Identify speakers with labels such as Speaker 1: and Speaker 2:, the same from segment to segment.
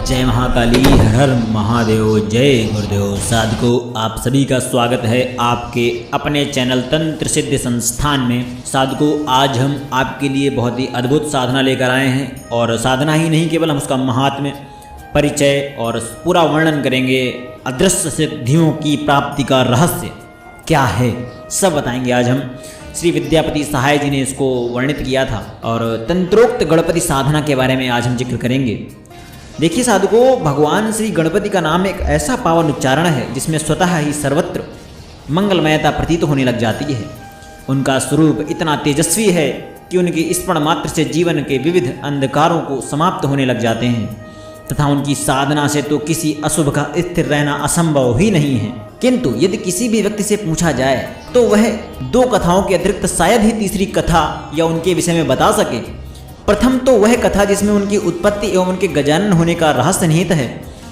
Speaker 1: जय महाकाली, हर हर महादेव, जय गुरुदेव। साधकों, आप सभी का स्वागत है आपके अपने चैनल तंत्र सिद्ध संस्थान में। साधकों, आज हम आपके लिए बहुत ही अद्भुत साधना लेकर आए हैं और साधना ही नहीं, केवल हम उसका महात्म्य, परिचय और पूरा वर्णन करेंगे। अदृश्य सिद्धियों की प्राप्ति का रहस्य क्या है, सब बताएंगे आज हम। श्री विद्यापति सहाय जी ने इसको वर्णित किया था और तंत्रोक्त गणपति साधना के बारे में आज हम जिक्र करेंगे। देखिए साधकों, भगवान श्री गणपति का नाम एक ऐसा पावन उच्चारण है जिसमें स्वतः ही सर्वत्र मंगलमयता प्रतीत होने लग जाती है। उनका स्वरूप इतना तेजस्वी है कि उनके स्मरण मात्र से जीवन के विविध अंधकारों को समाप्त होने लग जाते हैं तथा उनकी साधना से तो किसी अशुभ का स्थिर रहना असंभव ही नहीं है। किंतु यदि किसी भी व्यक्ति से पूछा जाए तो वह दो कथाओं के अतिरिक्त शायद ही तीसरी कथा या उनके विषय में बता सके। प्रथम तो वह कथा जिसमें उनकी उत्पत्ति एवं उनके गजानन होने का रहस्य निहित है,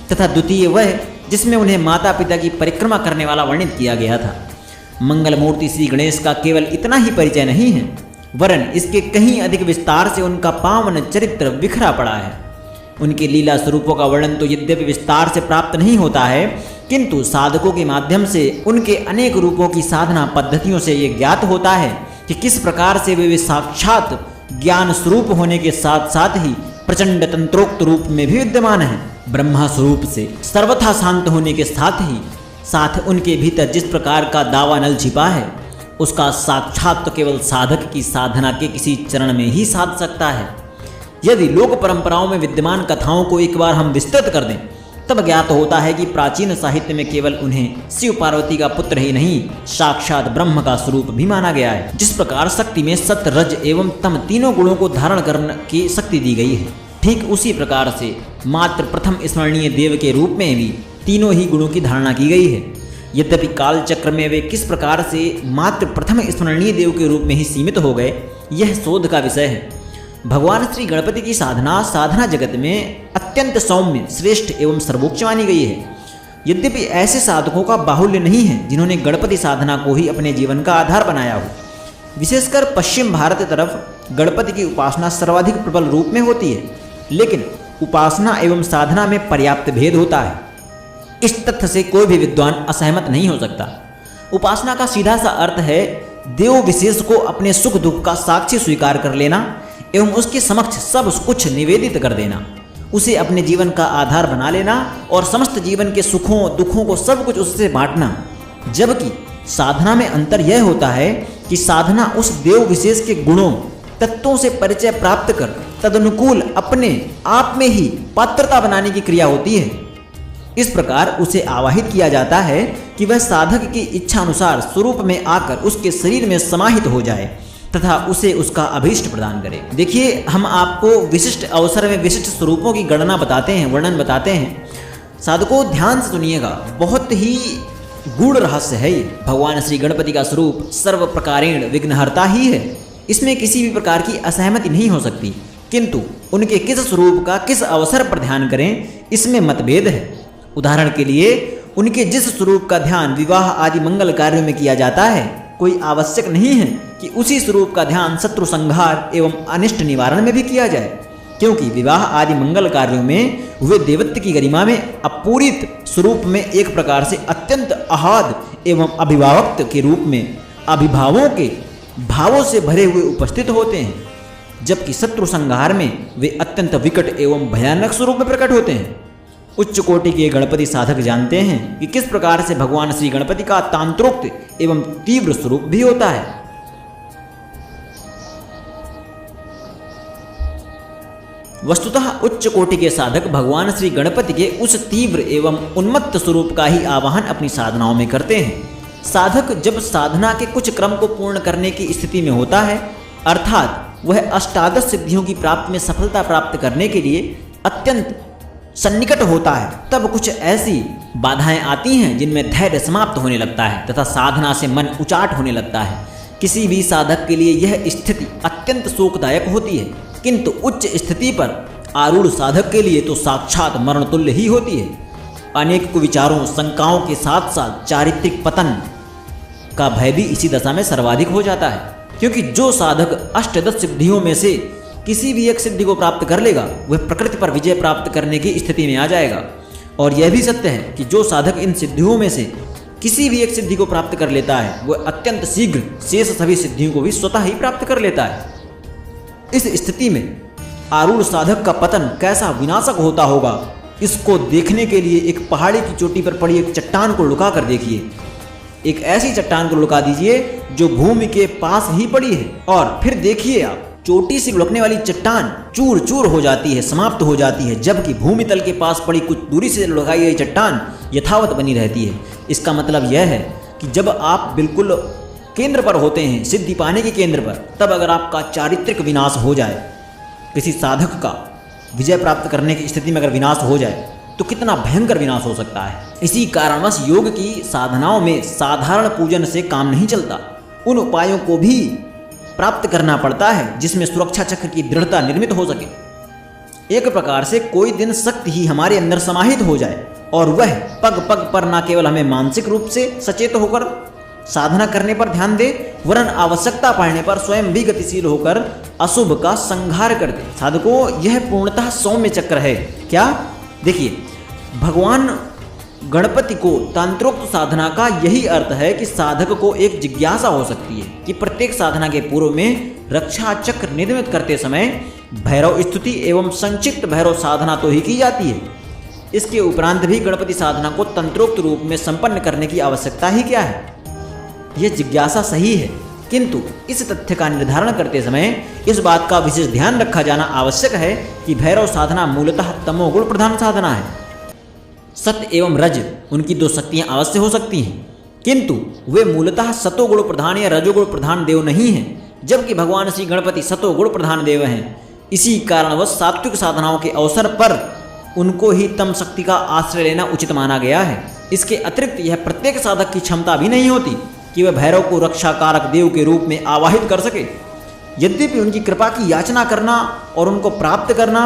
Speaker 1: तथा द्वितीय वह जिसमें उन्हें माता पिता की परिक्रमा करने वाला वर्णित किया गया था। मंगल मूर्ति श्री गणेश का केवल इतना ही परिचय नहीं है, वरन इसके कहीं अधिक विस्तार से उनका पावन चरित्र बिखरा पड़ा है। उनके लीला स्वरूपों का वर्णन तो यद्यपि विस्तार से प्राप्त नहीं होता है, किंतु साधकों के माध्यम से उनके अनेक रूपों की साधना पद्धतियों से ये ज्ञात होता है कि किस प्रकार से वे साक्षात ज्ञान स्वरूप होने के साथ साथ ही प्रचंड तंत्रोक्त रूप में भी विद्यमान है। ब्रह्मा स्वरूप से सर्वथा शांत होने के साथ उनके भीतर जिस प्रकार का दावा नल छिपा है, उसका साक्षात तो केवल साधक की साधना के किसी चरण में ही साध सकता है। यदि लोक परंपराओं में विद्यमान कथाओं को एक बार हम विस्तृत कर दें, तब ज्ञात होता है कि प्राचीन साहित्य में केवल उन्हें शिव पार्वती का पुत्र ही नहीं, साक्षात ब्रह्म का स्वरूप भी माना गया है। जिस प्रकार शक्ति में सत्य, रज एवं तम तीनों गुणों को धारण करने की शक्ति दी गई है, ठीक उसी प्रकार से मात्र प्रथम स्मरणीय देव के रूप में भी तीनों ही गुणों की धारणा की गई है। यद्यपि काल चक्र में वे किस प्रकार से मात्र प्रथम स्मरणीय देव के रूप में ही सीमित हो गए, यह शोध का विषय है। भगवान श्री गणपति की साधना जगत में अत्यंत सौम्य, श्रेष्ठ एवं सर्वोच्च मानी गई है। यद्यपि ऐसे साधकों का बाहुल्य नहीं है जिन्होंने गणपति साधना को ही अपने जीवन का आधार बनाया हो। विशेषकर पश्चिम भारत तरफ गणपति की उपासना सर्वाधिक प्रबल रूप में होती है, लेकिन उपासना एवं साधना में पर्याप्त भेद होता है। इस तथ्य से कोई भी विद्वान असहमत नहीं हो सकता। उपासना का सीधा सा अर्थ है देव विशेष को अपने सुख दुख का साक्षी स्वीकार कर लेना एवं उसके समक्ष सब कुछ निवेदित कर देना, उसे अपने जीवन का आधार बना लेना और समस्त जीवन के सुखों दुखों को सब कुछ उससे बांटना। जबकि साधना में अंतर यह होता है कि साधना उस देव विशेष के गुणों तत्वों से परिचय प्राप्त कर तदनुकूल अपने आप में ही पात्रता बनाने की क्रिया होती है। इस प्रकार उसे आवाहित किया जाता है कि वह साधक की इच्छा अनुसार स्वरूप में आकर उसके शरीर में समाहित हो जाए तथा उसे उसका अभीष्ट प्रदान करे। देखिए, हम आपको विशिष्ट अवसर में विशिष्ट स्वरूपों की गणना बताते हैं, वर्णन बताते हैं। साधकों, ध्यान से सुनिएगा, बहुत ही गूढ़ रहस्य है ये। भगवान श्री गणपति का स्वरूप सर्व प्रकारेण विघ्नहर्ता ही है, इसमें किसी भी प्रकार की असहमति नहीं हो सकती। किंतु उनके किस स्वरूप का किस अवसर पर ध्यान करें, इसमें मतभेद है। उदाहरण के लिए, उनके जिस स्वरूप का ध्यान विवाह आदि मंगल कार्यों में किया जाता है, कोई आवश्यक नहीं है कि उसी स्वरूप का ध्यान शत्रु संहार एवं अनिष्ट निवारण में भी किया जाए, क्योंकि विवाह आदि मंगल कार्यों में वे देवत्व की गरिमा में अपूरित स्वरूप में एक प्रकार से अत्यंत अहाद एवं अभिभावक के रूप में अभिभावों के भावों से भरे हुए उपस्थित होते हैं, जबकि शत्रु संहार में वे अत्यंत विकट एवं भयानक स्वरूप में प्रकट होते हैं। उच्च कोटि के गणपति साधक जानते हैं कि किस प्रकार से भगवान श्री गणपति का तांत्रोक्त एवं तीव्र स्वरूप भी होता है। वस्तुतः उच्च कोटि के साधक भगवान श्री गणपति के उस तीव्र एवं उन्मत्त स्वरूप का ही आवाहन अपनी साधनाओं में करते हैं। साधक जब साधना के कुछ क्रम को पूर्ण करने की स्थिति में होता है, अर्थात वह अष्टादश सिद्धियों की प्राप्ति में सफलता प्राप्त करने के लिए अत्यंत सन्निकट होता है, तब कुछ ऐसी बाधाएं आती हैं जिनमें धैर्य समाप्त होने लगता है तथा साधना से मन उचाट होने लगता है। किसी भी साधक के लिए यह स्थिति अत्यंत शोकदायक होती है, किंतु उच्च स्थिति पर आरूढ़ साधक के लिए तो साक्षात मरण तुल्य ही होती है। अनेक कुविचारों, शंकाओं के साथ साथ चारित्रिक पतन का भय भी इसी दशा में सर्वाधिक हो जाता है। क्योंकि जो साधक अष्टदश सिद्धियों में से किसी भी एक सिद्धि को प्राप्त कर लेगा वह प्रकृति पर विजय प्राप्त करने की स्थिति में आ जाएगा। और यह भी सत्य है कि जो साधक इन सिद्धियों में से किसी भी एक सिद्धि को प्राप्त कर लेता है वह अत्यंत शीघ्र शेष सभी सिद्धियों को भी स्वतः ही प्राप्त कर लेता है। इस स्थिति में आरूढ़ साधक का पतन कैसा विनाशक होता होगा, इसको देखने के लिए एक पहाड़ी की चोटी पर पड़ी एक चट्टान को लुका कर देखिए। एक ऐसी चट्टान को लुका दीजिए जो भूमि के पास ही पड़ी है, और फिर देखिए आप चोटी से लुढ़कने वाली चट्टान चूर चूर हो जाती है, समाप्त हो जाती है, जबकि भूमि तल के पास पड़ी कुछ दूरी से लुढ़काई गई चट्टान यथावत बनी रहती है। इसका मतलब यह है कि जब आप बिल्कुल केंद्र पर होते हैं, सिद्धि पाने के केंद्र पर, तब अगर आपका चारित्रिक विनाश हो जाए, किसी साधक का विजय प्राप्त करने की स्थिति में अगर विनाश हो जाए तो कितना भयंकर विनाश हो सकता है। इसी कारणवश योग की साधनाओं में साधारण पूजन से काम नहीं चलता, उन उपायों को भी प्राप्त करना पड़ता है जिसमें सुरक्षा चक्र की दृढ़ता निर्मित हो सके। एक प्रकार से कोई दिन शक्ति ही हमारे अंदर समाहित हो जाए और वह पग पग पर न केवल हमें मानसिक रूप से सचेत होकर साधना करने पर ध्यान दे, वरन आवश्यकता पड़ने पर स्वयं भी गतिशील होकर अशुभ का संहार कर दे। साधकों, यह पूर्णतः सौम्य चक्र है। क्या? देखिए, भगवान गणपति को तंत्रोक्त साधना का यही अर्थ है कि साधक को एक जिज्ञासा हो सकती है कि प्रत्येक साधना के पूर्व में रक्षा चक्र निर्मित करते समय भैरव स्तुति एवं संक्षिप्त भैरव साधना तो ही की जाती है, इसके उपरांत भी गणपति साधना को तंत्रोक्त रूप में संपन्न करने की आवश्यकता ही क्या है? यह जिज्ञासा सही है, किंतु इस तथ्य का निर्धारण करते समय इस बात का विशेष ध्यान रखा जाना आवश्यक है कि भैरव साधना मूलतः तमोगुण प्रधान साधना है। सत्य एवं रज उनकी दो शक्तियां अवश्य हो सकती हैं, किंतु वे मूलतः सतोगुण प्रधान या रजोगुण प्रधान देव नहीं हैं, जबकि भगवान श्री गणपति सतोगुण प्रधान देव हैं। इसी कारणवश सात्विक साधनाओं के अवसर पर उनको ही तम शक्ति का आश्रय लेना उचित माना गया है। इसके अतिरिक्त यह प्रत्येक साधक की क्षमता भी नहीं होती कि वह भैरव को रक्षा कारक देव के रूप में आवाहित कर सके। यद्यपि उनकी कृपा की याचना करना और उनको प्राप्त करना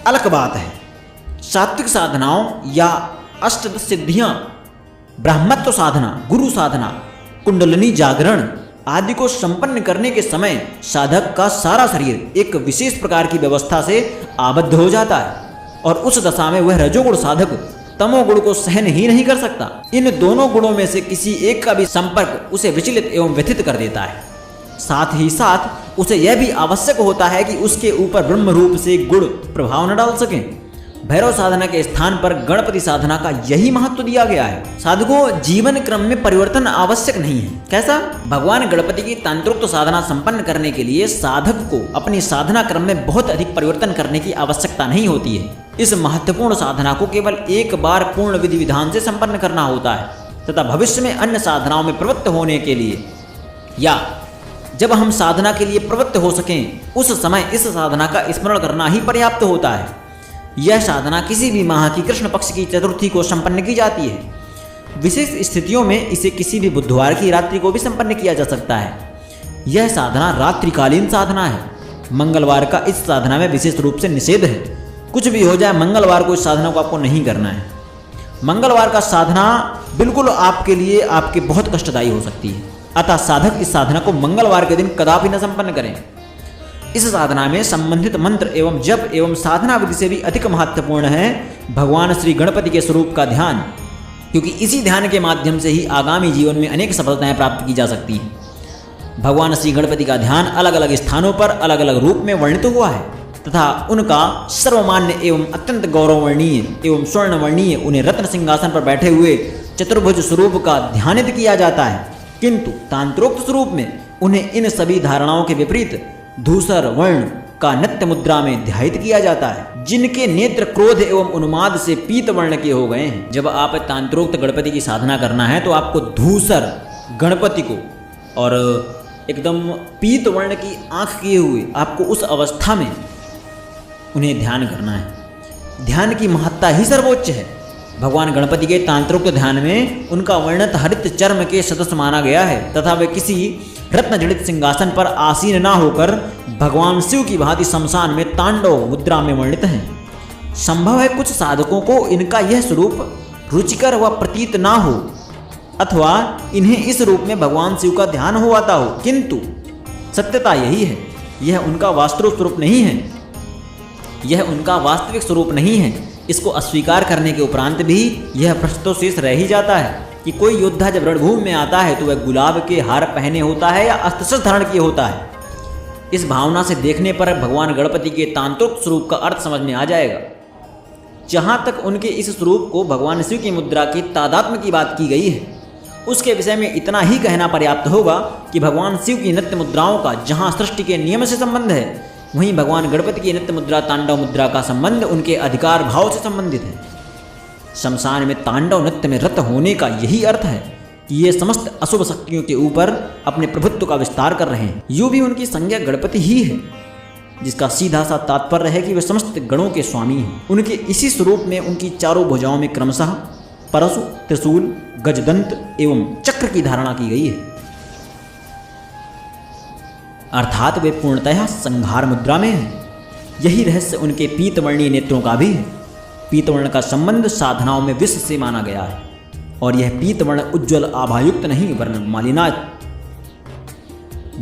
Speaker 1: अलग बात है। सात्विक साधनाओं या अष्टदश सिद्धियां, ब्राह्मत्व साधना, गुरु साधना, कुंडलिनी जागरण आदि को संपन्न करने के समय साधक का सारा शरीर एक विशेष प्रकार की व्यवस्था से आबद्ध हो जाता है और उस दशा में वह रजोगुण साधक तमोगुण को सहन ही नहीं कर सकता। इन दोनों गुणों में से किसी एक का भी संपर्क उसे विचलित एवं व्यथित कर देता है। साथ ही साथ उसे यह भी आवश्यक होता है कि उसके ऊपर ब्रह्म रूप से गुण प्रभाव न डाल सकें। भैरव साधना के स्थान पर गणपति साधना का यही महत्व दिया गया है। साधकों, जीवन क्रम में परिवर्तन आवश्यक नहीं है। कैसा? भगवान गणपति की तंत्रोक्त साधना संपन्न करने के लिए साधक को अपनी साधना क्रम में बहुत अधिक परिवर्तन करने की आवश्यकता नहीं होती है। इस महत्वपूर्ण साधना को केवल एक बार पूर्ण विधि विधान से संपन्न करना होता है तथा भविष्य में अन्य साधनाओं में प्रवृत्त होने के लिए या जब हम साधना के लिए प्रवृत्त हो सकें उस समय इस साधना का स्मरण करना ही पर्याप्त होता है। यह साधना किसी भी माह की कृष्ण पक्ष की चतुर्थी को संपन्न की जाती है। विशेष स्थितियों में इसे किसी भी बुधवार की रात्रि को भी संपन्न किया जा सकता है। यह साधना रात्रिकालीन साधना है। मंगलवार का इस साधना में विशेष रूप से निषेध है। कुछ भी हो जाए, मंगलवार को इस साधना को आपको नहीं करना है। मंगलवार का साधना बिल्कुल आपके लिए आपके बहुत कष्टदायी हो सकती है, अतः साधक इस साधना को मंगलवार के दिन कदापि न संपन्न करें। इस साधना में संबंधित मंत्र एवं जप एवं साधना विधि से भी अधिक महत्वपूर्ण है भगवान श्री गणपति के स्वरूप का ध्यान, क्योंकि इसी ध्यान के माध्यम से ही आगामी जीवन में अनेक सफलताएं प्राप्त की जा सकती हैं। भगवान श्री गणपति का ध्यान अलग अलग स्थानों पर अलग अलग रूप में वर्णित हुआ है तथा उनका सर्वमान्य एवं अत्यंत गौरववर्णीय एवं स्वर्णवर्णीय उन्हें रत्न सिंहासन पर बैठे हुए चतुर्भुज स्वरूप का ध्यानित किया जाता है, किंतु तांत्रोक्त स्वरूप में उन्हें इन सभी धारणाओं के विपरीत धूसर वर्ण का नित्य मुद्रा में ध्यायित किया जाता है, जिनके नेत्र क्रोध एवं उन्माद से पीत वर्ण के हो गए हैं। जब आप तांत्रोक्त गणपति की साधना करना है तो आपको धूसर गणपति को और एकदम पीत वर्ण की आंख किए हुए आपको उस अवस्था में उन्हें ध्यान करना है। ध्यान की महत्ता ही सर्वोच्च है। भगवान गणपति के तांत्रोक्त ध्यान में उनका वर्णित हरित चर्म के सदस्य माना गया है तथा वे किसी रत्न जड़ित सिंहासन पर आसीन न होकर भगवान शिव की भांति शमशान में तांडव मुद्रा में वर्णित हैं। संभव है कुछ साधकों को इनका यह स्वरूप रुचिकर व प्रतीत ना हो अथवा इन्हें इस रूप में भगवान शिव का ध्यान हो आता हो, किंतु सत्यता यही है, यह उनका वास्तविक स्वरूप नहीं है, यह उनका वास्तविक स्वरूप नहीं है। इसको अस्वीकार करने के उपरांत भी यह प्रश्न तो शेष रह ही जाता है कि कोई योद्धा जब रणभूमि में आता है तो वह गुलाब के हार पहने होता है या अस्त्र शस्त्र धारण किए होता है। इस भावना से देखने पर भगवान गणपति के तांत्रिक स्वरूप का अर्थ समझ में आ जाएगा। जहाँ तक उनके इस स्वरूप को भगवान शिव की मुद्रा के तादात्म्य की बात की गई है, उसके विषय में इतना ही कहना पर्याप्त होगा कि भगवान शिव की नृत्य मुद्राओं का जहाँ सृष्टि के नियम से संबंध है, वहीं भगवान गणपति की नृत्य मुद्रा तांडव मुद्रा का संबंध उनके अधिकार भाव से संबंधित है। शमशान में तांडव नृत्य में रत होने का यही अर्थ है कि ये समस्त अशुभ शक्तियों के ऊपर अपने प्रभुत्व का विस्तार कर रहे हैं। यूं भी उनकी संज्ञा गणपति ही है, जिसका सीधा सा तात्पर्य है कि वे समस्त गणों के स्वामी हैं। उनके इसी स्वरूप में उनकी चारों भुजाओं में क्रमशः परशु, त्रिशूल, गजदंत एवं चक्र की धारणा की गई है, अर्थात वे पूर्णतः संहार मुद्रा में है। यही रहस्य उनके पीतवर्णीय नेत्रों का भी है। पीतवर्ण का संबंध साधनाओं में विष से माना गया है, और यह पीतवर्ण उज्ज्वल आभायुक्त नहीं वरन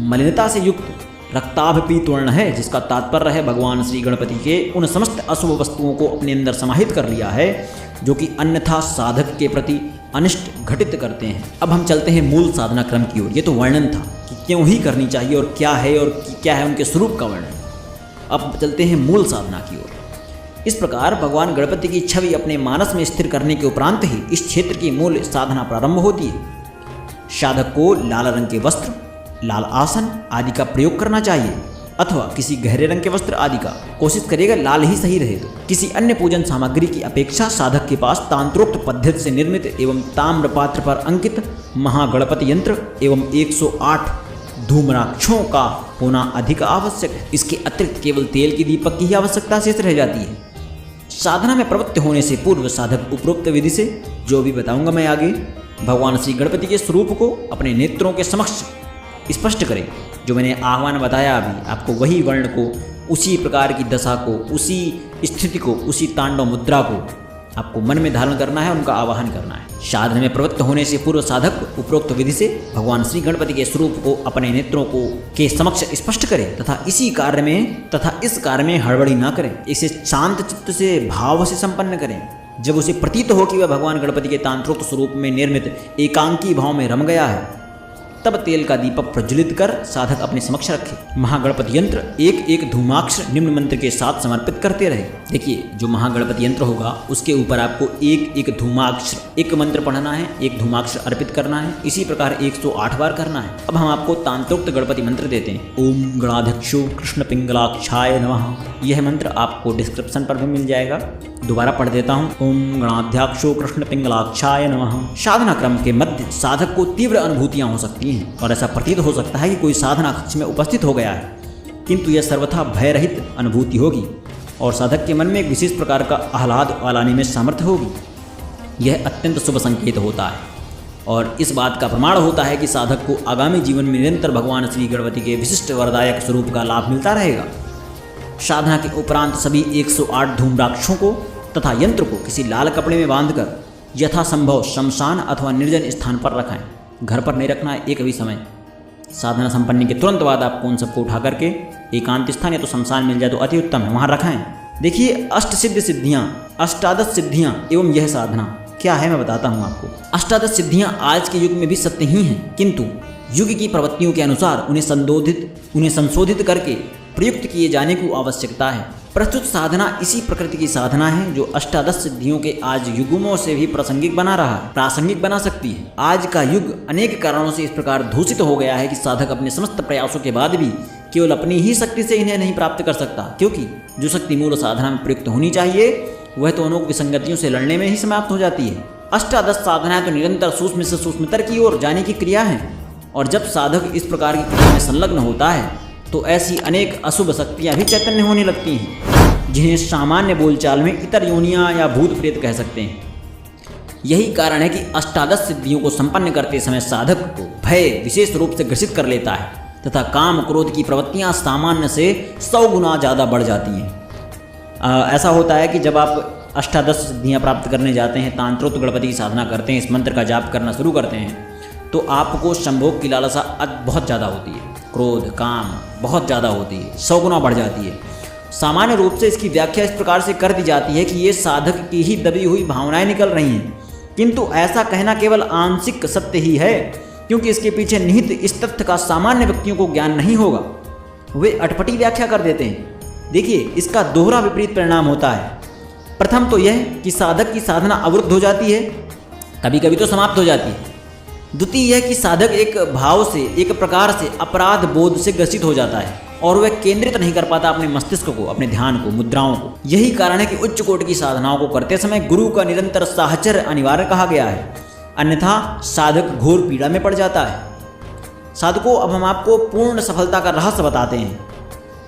Speaker 1: मलिनता से युक्त रक्ताभ पीतवर्ण है, जिसका तात्पर्य है भगवान श्री गणपति के उन समस्त अशुभ वस्तुओं को अपने अंदर समाहित कर लिया है जो कि अन्यथा साधक के प्रति अनिष्ट घटित करते हैं। अब हम चलते हैं मूल साधना क्रम की ओर। ये तो वर्णन था कि क्यों ही करनी चाहिए और क्या है उनके स्वरूप का वर्णन। अब चलते हैं मूल साधना की ओर। इस प्रकार भगवान गणपति की छवि अपने मानस में स्थिर करने के उपरांत ही इस क्षेत्र की मूल साधना प्रारंभ होती है। साधक को लाल रंग के वस्त्र, लाल आसन आदि का प्रयोग करना चाहिए, अथवा किसी गहरे रंग के वस्त्र आदि का। कोशिश करेगा लाल ही सही रहे। तो किसी अन्य पूजन सामग्री की अपेक्षा साधक के पास तांत्रोक्त पद्धति से निर्मित एवं ताम्र पात्र पर अंकित महागणपति यंत्र एवं 108 धूम्राक्षों का होना अधिक आवश्यक है। इसके अतिरिक्त केवल तेल की दीपक की ही आवश्यकता शेष रह जाती है। साधना में प्रवृत्त होने से पूर्व साधक उपरोक्त विधि से, जो भी बताऊंगा मैं आगे, भगवान श्री गणपति के स्वरूप को अपने नेत्रों के समक्ष स्पष्ट करें। जो मैंने आह्वान बताया अभी आपको, वही वर्ण को, उसी प्रकार की दशा को, उसी स्थिति को, उसी तांडव मुद्रा को आपको मन में धारण करना है, उनका आवाहन करना है। साधन में प्रवृत्त होने से पूर्व साधक उपरोक्त विधि से भगवान श्री गणपति के स्वरूप को अपने नेत्रों को के समक्ष स्पष्ट करें तथा इस कार्य में हड़बड़ी न करें। इसे शांत चित्त से भाव से संपन्न करें। जब उसे प्रतीत हो कि वह भगवान गणपति के तांत्रोक्त स्वरूप में निर्मित एकांकी भाव में रम गया है, तब तेल का दीपक प्रज्वलित कर साधक अपने समक्ष रखे। महागणपति यंत्र एक एक धूमाक्षर निम्न मंत्र के साथ समर्पित करते रहे। देखिए, जो महागणपति यंत्र होगा उसके ऊपर आपको एक एक धूमाक्षर, एक मंत्र पढ़ना है, एक धूमाक्षर अर्पित करना है। इसी प्रकार 108 बार करना है। अब हम आपको तांत्रोक्त गणपति मंत्र देते हैं। ओम गणाध्यक्षो कृष्ण पिंगलाक्षाय नमः। यह मंत्र आपको डिस्क्रिप्शन पर भी मिल जाएगा। दोबारा पढ़ देता हूँ। ओम गणाध्यक्षो कृष्ण पिंगलाक्षाय नमः। साधना क्रम के मध्य साधक को तीव्र अनुभूतियां हो सकती हैं और ऐसा प्रतीत हो सकता है कि कोई साधना कक्ष में उपस्थित हो गया है, किंतु यह सर्वथा भय रहित अनुभूति होगी और साधक के मन में एक विशेष प्रकार का आह्लाद लाने में सामर्थ्य होगी। यह अत्यंत शुभ संकेत होता है और इस बात का प्रमाण होता है कि साधक को आगामी जीवन में निरंतर भगवान श्री गणपति के विशिष्ट वरदायक स्वरूप का लाभ मिलता रहेगा। साधना के उपरांत सभी 108 धूम्राक्षों को तथा यंत्र को किसी लाल कपड़े में बांधकर यथासंभव शमशान अथवा निर्जन स्थान पर रखाएं। घर पर नहीं रखना है एक भी समय। साधना संपन्न के तुरंत बाद आपको उन सबको उठा करके एकांत स्थान या तो शमशान मिल जाए तो अति उत्तम है, वहाँ रखाएं। देखिए, अष्टादश सिद्धियाँ एवं यह साधना क्या है मैं बताता हूँ आपको। अष्टादश सिद्धियाँ आज के युग में भी सत्य ही हैं, किंतु युग की प्रवृत्तियों के अनुसार उन्हें संशोधित करके प्रयुक्त किए जाने की आवश्यकता है। प्रस्तुत साधना इसी प्रकृति की साधना है जो अष्टादश सिद्धियों के आज युगों से भी प्रासंगिक बना सकती है। आज का युग अनेक कारणों से इस प्रकार दूषित हो गया है कि साधक अपने समस्त प्रयासों के बाद भी केवल अपनी ही शक्ति से इन्हें नहीं प्राप्त कर सकता, क्योंकि जो शक्ति मूल साधना में प्रयुक्त होनी चाहिए वह तो अनोख विसंगतियों से लड़ने में ही समाप्त हो जाती है। अष्टादश साधनाएं तो निरंतर सूक्ष्म से सूक्ष्मतर की ओर जाने की क्रिया है, और जब साधक इस प्रकार की क्रिया में संलग्न होता है तो ऐसी अनेक अशुभ शक्तियाँ भी चैतन्य होने लगती हैं, जिन्हें सामान्य बोलचाल में इतर योनियाँ या भूत प्रेत कह सकते हैं। यही कारण है कि अष्टादश सिद्धियों को संपन्न करते समय साधक को भय विशेष रूप से ग्रसित कर लेता है तथा काम क्रोध की प्रवृत्तियाँ सामान्य से 100 गुना ज़्यादा बढ़ जाती हैं। ऐसा होता है कि जब आप अष्टादश सिद्धियाँ प्राप्त करने जाते हैं, तांत्रोक्त गणपति की साधना करते हैं, इस मंत्र का जाप करना शुरू करते हैं, तो आपको संभोग की लालसा बहुत ज़्यादा होती है। क्रोध, काम बहुत ज़्यादा होती है, 100 गुना बढ़ जाती है। सामान्य रूप से इसकी व्याख्या इस प्रकार से कर दी जाती है कि ये साधक की ही दबी हुई भावनाएं निकल रही हैं, किंतु ऐसा कहना केवल आंशिक सत्य ही है, क्योंकि इसके पीछे निहित इस तथ्य का सामान्य व्यक्तियों को ज्ञान नहीं होगा। वे अटपटी व्याख्या कर देते हैं। देखिए, इसका दोहरा विपरीत परिणाम होता है। प्रथम तो यह कि साधक की साधना अवरुद्ध हो जाती है, कभी कभी तो समाप्त हो जाती है। द्वितीय यह कि साधक एक भाव से, एक प्रकार से अपराध बोध से ग्रसित हो जाता है और वह केंद्रित नहीं कर पाता अपने मस्तिष्क को, अपने ध्यान को, मुद्राओं को। यही कारण है कि उच्च कोटि की साधनाओं को करते समय गुरु का निरंतर साहचर्य अनिवार्य कहा गया है, अन्यथा साधक घोर पीड़ा में पड़ जाता है। साधकों, अब हम आपको पूर्ण सफलता का रहस्य बताते हैं।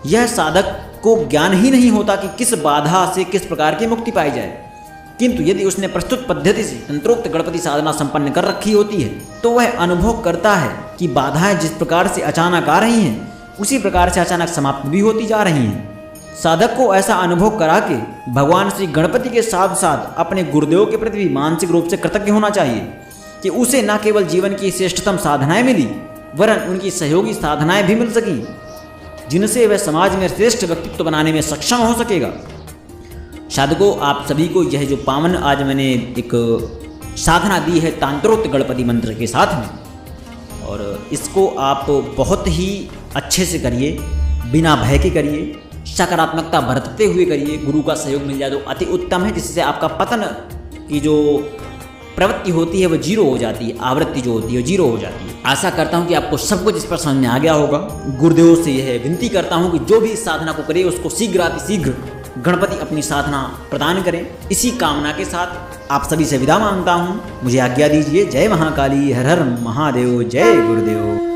Speaker 1: यह साधक को ज्ञान ही नहीं होता कि किस बाधा से किस प्रकार की मुक्ति पाई जाए, किंतु यदि उसने प्रस्तुत पद्धति से तंत्रोक्त गणपति साधना संपन्न कर रखी होती है तो वह अनुभव करता है कि बाधाएं जिस प्रकार से अचानक आ रही हैं उसी प्रकार से अचानक समाप्त भी होती जा रही हैं। साधक को ऐसा अनुभव करा के भगवान श्री गणपति के साथ साथ अपने गुरुदेव के प्रति भी मानसिक रूप से कृतज्ञ होना चाहिए कि उसे न केवल जीवन की श्रेष्ठतम साधनाएं मिली, वरन उनकी सहयोगी साधनाएं भी मिल सकी, जिनसे वह समाज में श्रेष्ठ व्यक्तित्व बनाने में सक्षम हो सकेगा। साधकों, आप सभी को यह जो पावन आज मैंने एक साधना दी है तंत्रोक्त गणपति मंत्र के साथ में, और इसको आप बहुत ही अच्छे से करिए, बिना भय के करिए, सकारात्मकता बरतते हुए करिए। गुरु का सहयोग मिल जाए तो अति उत्तम है, जिससे आपका पतन की जो प्रवृत्ति होती है वह जीरो हो जाती है, आवृत्ति जो होती है जीरो हो जाती है। आशा करता हूँ कि आपको सब कुछ इस पर समझ में आ गया होगा। गुरुदेव से यह विनती करता हूँ कि जो भी इस साधना को करे उसको शीघ्र गणपति अपनी साधना प्रदान करें। इसी कामना के साथ आप सभी से विदा मांगता हूँ। मुझे आज्ञा दीजिए। जय महाकाली, हर हर महादेव, जय गुरुदेव।